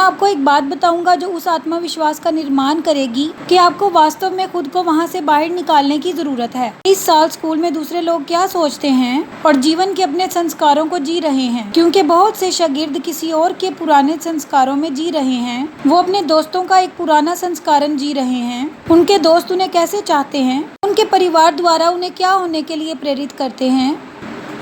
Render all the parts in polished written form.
आपको एक बात बताऊंगा जो उस आत्मविश्वास का निर्माण करेगी कि आपको वास्तव में खुद को वहां से बाहर निकालने की जरूरत है। इस साल स्कूल में दूसरे लोग क्या सोचते हैं और जीवन के अपने संस्कारों को जी रहे हैं, क्योंकि बहुत से शागिर्द किसी और के पुराने संस्कारों में जी रहे हैं। वो अपने दोस्तों का एक पुराना संस्करण जी रहे हैं। उनके दोस्त उन्हें कैसे चाहते हैं, उनके परिवार द्वारा उन्हें क्या होने के लिए प्रेरित करते हैं।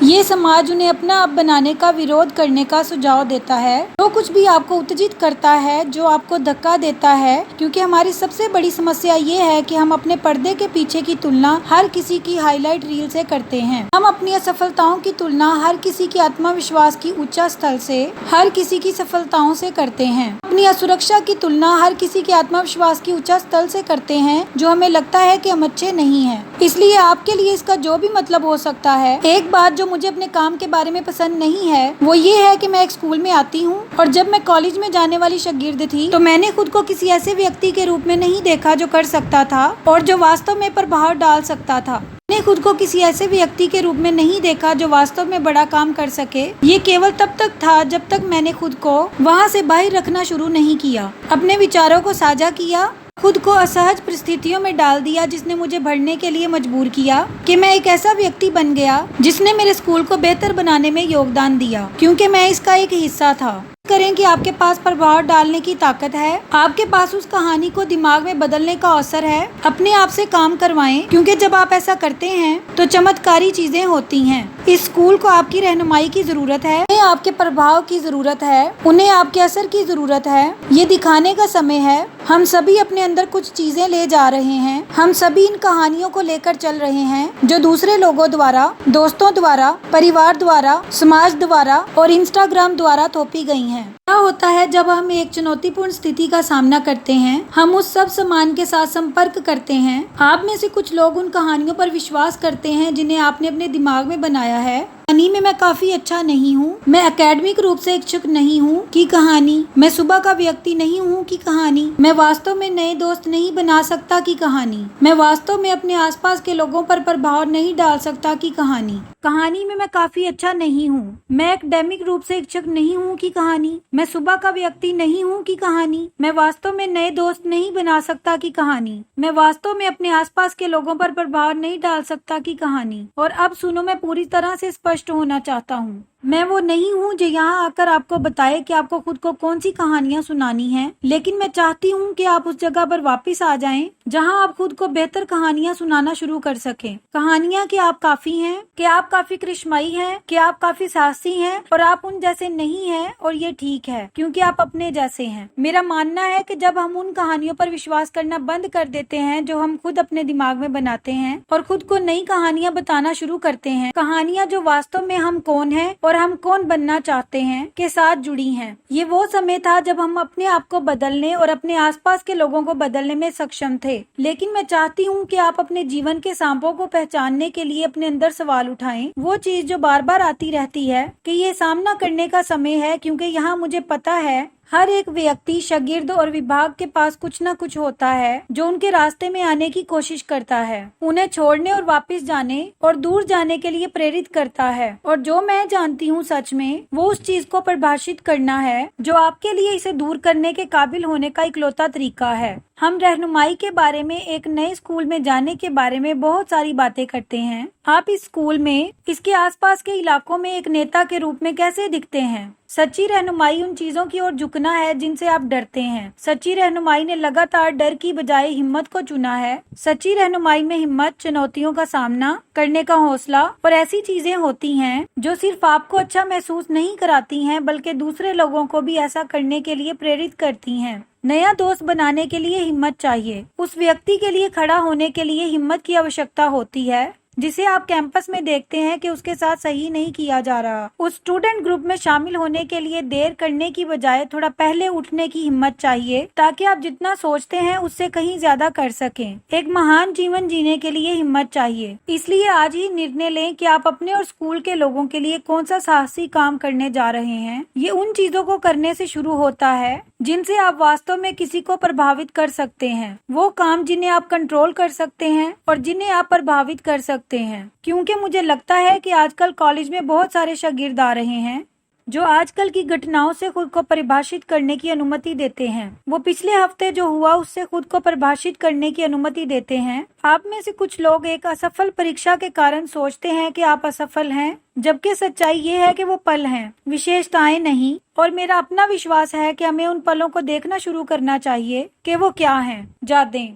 ये समाज उन्हें अपना आप बनाने का विरोध करने का सुझाव देता है। जो कुछ भी आपको उत्तेजित करता है, जो आपको धक्का देता है, क्योंकि हमारी सबसे बड़ी समस्या ये है कि हम अपने पर्दे के पीछे की तुलना हर किसी की हाईलाइट रील से करते हैं। हम अपनी असफलताओं की तुलना हर किसी की आत्मविश्वास की ऊंचा स्थल से, हर किसी की सफलताओं से करते हैं। अपनी असुरक्षा की तुलना हर किसी के आत्मविश्वास की ऊंचा स्थल से करते हैं, जो हमें लगता है कि हम अच्छे नहीं हैं। इसलिए आपके लिए इसका जो भी मतलब हो सकता है। एक बात जो मुझे अपने काम के बारे में पसंद नहीं है वो ये है कि मैं एक स्कूल में आती हूँ और जब मैं कॉलेज में जाने वाली शागिर्द थी तो मैंने खुद को किसी ऐसे व्यक्ति के रूप में नहीं देखा जो कर सकता था और जो वास्तव में प्रभाव डाल सकता था। मैंने खुद को किसी ऐसे व्यक्ति के रूप में नहीं देखा जो वास्तव में बड़ा काम कर सके। ये केवल तब तक था जब तक मैंने खुद को वहाँ से बाहर रखना शुरू नहीं किया, अपने विचारों को साझा किया, खुद को असहज परिस्थितियों में डाल दिया जिसने मुझे बढ़ने के लिए मजबूर किया कि मैं एक ऐसा व्यक्ति बन गया जिसने मेरे स्कूल को बेहतर बनाने में योगदान दिया, क्योंकि मैं इसका एक हिस्सा था। करें कि आपके पास प्रभाव डालने की ताकत है, आपके पास उस कहानी को दिमाग में बदलने का अवसर है। अपने आप से काम करवाएं, क्योंकि जब आप ऐसा करते हैं तो चमत्कारी चीजें होती हैं। इस स्कूल को आपकी रहनुमाई की जरूरत है, उन्हें आपके प्रभाव की जरूरत है, उन्हें आपके असर की जरूरत है। ये दिखाने का समय है। हम सभी अपने अंदर कुछ चीजें ले जा रहे हैं। हम सभी इन कहानियों को लेकर चल रहे हैं जो दूसरे लोगों द्वारा, दोस्तों द्वारा, परिवार द्वारा, समाज द्वारा और इंस्टाग्राम द्वारा थोपी गई हैं। क्या होता है जब हम एक चुनौतीपूर्ण स्थिति का सामना करते हैं? हम उस सब सामान के साथ संपर्क करते हैं। आप में से कुछ लोग उन कहानियों पर विश्वास करते हैं जिन्हें आपने अपने दिमाग में बनाया है। कहानी में मैं काफी अच्छा नहीं हूँ, मैं एकेडमिक रूप से इच्छुक नहीं हूँ की कहानी, मैं सुबह का व्यक्ति नहीं हूँ की कहानी, मैं वास्तव में नए दोस्त नहीं बना सकता की कहानी, मैं वास्तव में अपने आसपास के लोगों पर प्रभाव नहीं डाल सकता की कहानी, कहानी में मैं काफी अच्छा नहीं हूँ, मैं एकेडमिक रूप से इच्छुक नहीं हूँ की कहानी, मैं सुबह का व्यक्ति नहीं हूँ की कहानी, मैं वास्तव में नए दोस्त नहीं बना सकता की कहानी, मैं वास्तव में अपने आसपास के लोगों पर प्रभाव नहीं डाल सकता की कहानी। और अब सुनो, मैं पूरी तरह से स्पष्ट होना चाहता हूँ। मैं वो नहीं हूँ जो यहाँ आकर आपको बताए कि आपको खुद को कौन सी कहानियाँ सुनानी हैं, लेकिन मैं चाहती हूँ कि आप उस जगह पर वापस आ जाएं जहाँ आप खुद को बेहतर कहानियाँ सुनाना शुरू कर सकें। कहानियाँ कि आप काफी हैं, कि आप काफी करिश्माई हैं, कि आप काफी साहसी हैं और आप उन जैसे नहीं हैं, और ये ठीक है क्योंकि आप अपने जैसे हैं। मेरा मानना है कि जब हम उन कहानियों पर विश्वास करना बंद कर देते हैं जो हम खुद अपने दिमाग में बनाते हैं और खुद को नई कहानियाँ बताना शुरू करते हैं, कहानियाँ जो वास्तव में हम कौन है और हम कौन बनना चाहते हैं के साथ जुड़ी हैं। ये वो समय था जब हम अपने आप को बदलने और अपने आसपास के लोगों को बदलने में सक्षम थे। लेकिन मैं चाहती हूँ कि आप अपने जीवन के सांपों को पहचानने के लिए अपने अंदर सवाल उठाएं, वो चीज जो बार बार आती रहती है कि ये सामना करने का समय है, क्योंकि यहाँ मुझे पता है हर एक व्यक्ति, शागिर्द और विभाग के पास कुछ न कुछ होता है जो उनके रास्ते में आने की कोशिश करता है, उन्हें छोड़ने और वापस जाने और दूर जाने के लिए प्रेरित करता है। और जो मैं जानती हूँ सच में वो उस चीज को परिभाषित करना है जो आपके लिए इसे दूर करने के काबिल होने का इकलौता तरीका है। हम रहनुमाई के बारे में, एक नए स्कूल में जाने के बारे में बहुत सारी बातें करते हैं। आप इस स्कूल में, इसके आसपास के इलाकों में एक नेता के रूप में कैसे दिखते हैं? सच्ची रहनुमाई उन चीजों की ओर झुकना है जिनसे आप डरते हैं। सच्ची रहनुमाई ने लगातार डर की बजाय हिम्मत को चुना है। सच्ची रहनुमाई में हिम्मत, चुनौतियों का सामना करने का हौसला और ऐसी चीजें होती हैं जो सिर्फ आपको अच्छा महसूस नहीं कराती हैं, बल्कि दूसरे लोगों को भी ऐसा करने के लिए प्रेरित करती हैं। नया दोस्त बनाने के लिए हिम्मत चाहिए। उस व्यक्ति के लिए खड़ा होने के लिए हिम्मत की आवश्यकता होती है जिसे आप कैंपस में देखते हैं कि उसके साथ सही नहीं किया जा रहा। उस स्टूडेंट ग्रुप में शामिल होने के लिए देर करने की बजाय थोड़ा पहले उठने की हिम्मत चाहिए, ताकि आप जितना सोचते हैं उससे कहीं ज्यादा कर सकें। एक महान जीवन जीने के लिए हिम्मत चाहिए। इसलिए आज ही निर्णय लें कि आप अपने और स्कूल के लोगों के लिए कौन सा साहसी काम करने जा रहे हैं। ये उन चीजों को करने से शुरू होता है जिनसे आप वास्तव में किसी को प्रभावित कर सकते हैं, वो काम जिन्हें आप कंट्रोल कर सकते हैं और जिन्हें आप प्रभावित कर सकते हैं। क्योंकि मुझे लगता है कि आजकल कॉलेज में बहुत सारे शागिर्द आ रहे हैं जो आजकल की घटनाओं से खुद को परिभाषित करने की अनुमति देते हैं। वो पिछले हफ्ते जो हुआ उससे खुद को परिभाषित करने की अनुमति देते हैं। आप में से कुछ लोग एक असफल परीक्षा के कारण सोचते हैं कि आप असफल हैं, जबकि सच्चाई ये है कि वो पल हैं, विशेषताएं नहीं। और मेरा अपना विश्वास है कि हमें उन पलों को देखना शुरू करना चाहिए कि वो क्या हैं। यादें